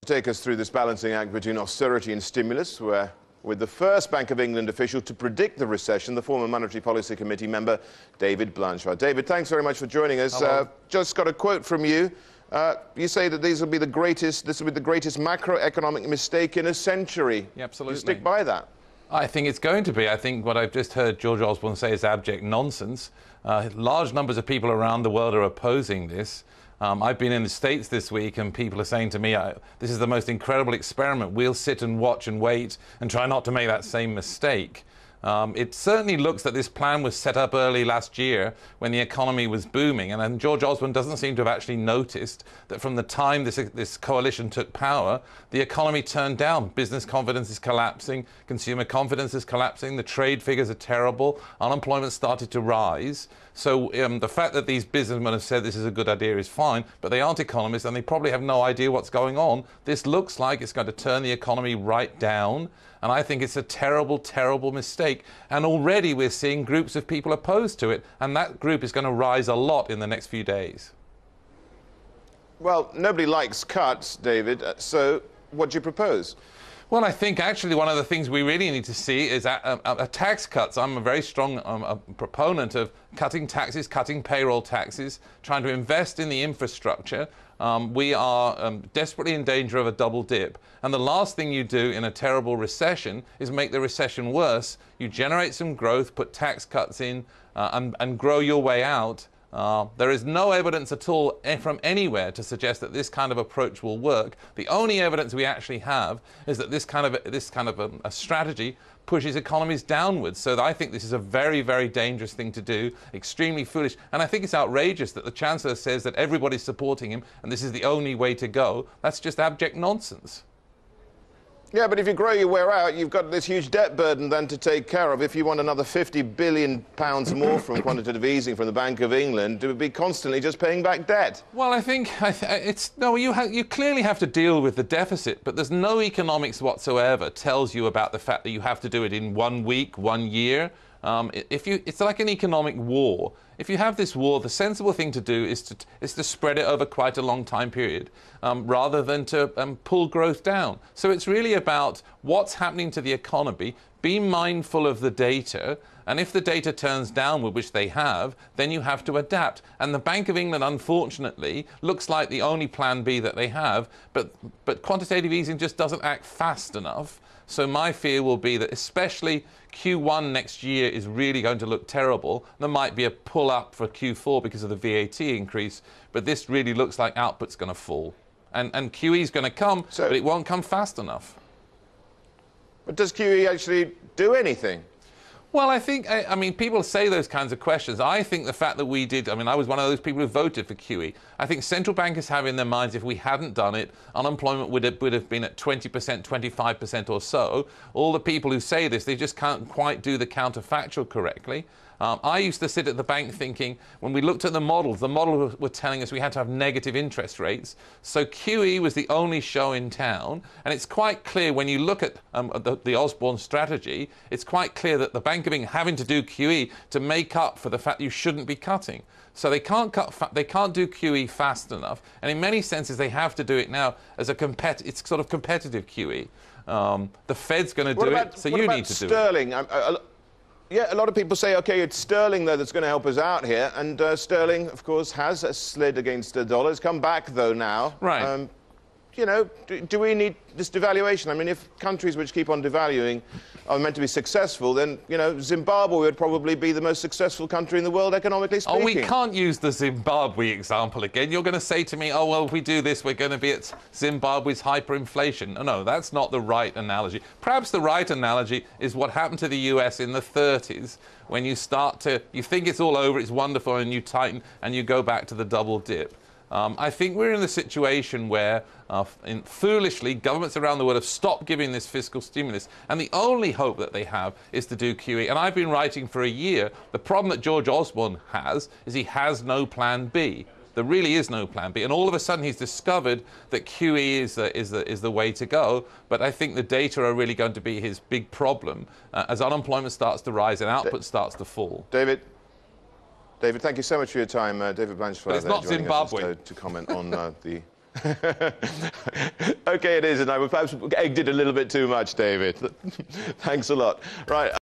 Take us through this balancing act between austerity and stimulus, where with the first Bank of England official to predict the recession, the former Monetary Policy Committee member, David Blanchflower. David, thanks very much for joining us. Just got a quote from you. You say that this will be the greatest macroeconomic mistake in a century. Yeah, absolutely. You stick by that? I think it's going to be. I think what I've just heard George Osborne say is abject nonsense. Large numbers of people around the world are opposing this. I've been in the States this week and people are saying to me, this is the most incredible experiment. We'll sit and watch and wait and try not to make that same mistake. It certainly looks that this plan was set up early last year when the economy was booming, and then George Osborne doesn't seem to have actually noticed that from the time this coalition took power, the economy turned down. Business confidence is collapsing, consumer confidence is collapsing, the trade figures are terrible, unemployment started to rise. So the fact that these businessmen have said this is a good idea is fine, but they aren't economists and they probably have no idea what's going on. This looks like it's going to turn the economy right down, and I think it's a terrible, terrible mistake. And already we're seeing groups of people opposed to it, and that group is going to rise a lot in the next few days. Well, nobody likes cuts, David, so what do you propose? Well, I think actually one of the things we really need to see is tax cuts. I'm a very strong proponent of cutting taxes, cutting payroll taxes, trying to invest in the infrastructure. We are desperately in danger of a double dip. And the last thing you do in a terrible recession is make the recession worse. You generate some growth, put tax cuts in, and grow your way out. There is no evidence at all from anywhere to suggest that this kind of approach will work. The only evidence we actually have is that this kind of a strategy pushes economies downwards. So I think this is a very, very dangerous thing to do, extremely foolish. And I think it's outrageous that the Chancellor says that everybody's supporting him and this is the only way to go. That's just abject nonsense. Yeah, but if you grow your way out, you've got this huge debt burden then to take care of. If you want another £50 billion more from quantitative easing from the Bank of England, it would be constantly just paying back debt. Well, I think you clearly have to deal with the deficit, but there's no economics whatsoever tells you about the fact that you have to do it in 1 week, 1 year. It's like an economic war. If you have this war, the sensible thing to do is to spread it over quite a long time period, rather than to pull growth down. So it's really about what's happening to the economy. Be mindful of the data, and if the data turns downward, which they have, then you have to adapt. And the Bank of England, unfortunately, looks like the only plan B that they have, but quantitative easing just doesn't act fast enough. So my fear will be that especially Q1 next year is really going to look terrible. There might be a pull-up for Q4 because of the VAT increase, but this really looks like output's going to fall. And QE is going to come, but it won't come fast enough. But does QE actually do anything? Well, I mean, people say those kinds of questions. I think the fact that we did, I was one of those people who voted for QE. I think central bankers have in their minds if we hadn't done it, unemployment would have been at 20%, 25% or so. All the people who say this, they just can't quite do the counterfactual correctly. I used to sit at the bank thinking, when we looked at the models were telling us we had to have negative interest rates. So QE was the only show in town. And it's quite clear when you look at the Osborne strategy, it's quite clear that the Bank of England having to do QE to make up for the fact you shouldn't be cutting. So they can't do QE fast enough. And in many senses, they have to do it now as it's sort of competitive QE. The Fed's going to do it, so you need to do it. Sterling? Yeah, a lot of people say, OK, it's sterling, though, that's going to help us out here. And sterling, of course, has slid against the dollar. It's come back, though, now. Right. You know, do we need this devaluation? I mean, if countries which keep on devaluing are meant to be successful, then, you know, Zimbabwe would probably be the most successful country in the world, economically speaking. Oh, we can't use the Zimbabwe example again. You're going to say to me, oh, well, if we do this, we're going to be at Zimbabwe's hyperinflation. No, that's not the right analogy. Perhaps the right analogy is what happened to the US in the 30s, when you think it's all over, it's wonderful, and you tighten, and you go back to the double dip. I think we're in the situation where, foolishly, governments around the world have stopped giving this fiscal stimulus, and the only hope that they have is to do QE. And I've been writing for a year. The problem that George Osborne has is he has no plan B. There really is no plan B. And all of a sudden he's discovered that QE is the way to go. But I think the data are really going to be his big problem as unemployment starts to rise and output starts to fall. David, thank you so much for your time. David Blanchflower, but it's not Zimbabwe. To comment on the OK, it is, and I perhaps egged it a little bit too much, David. Thanks a lot. Right.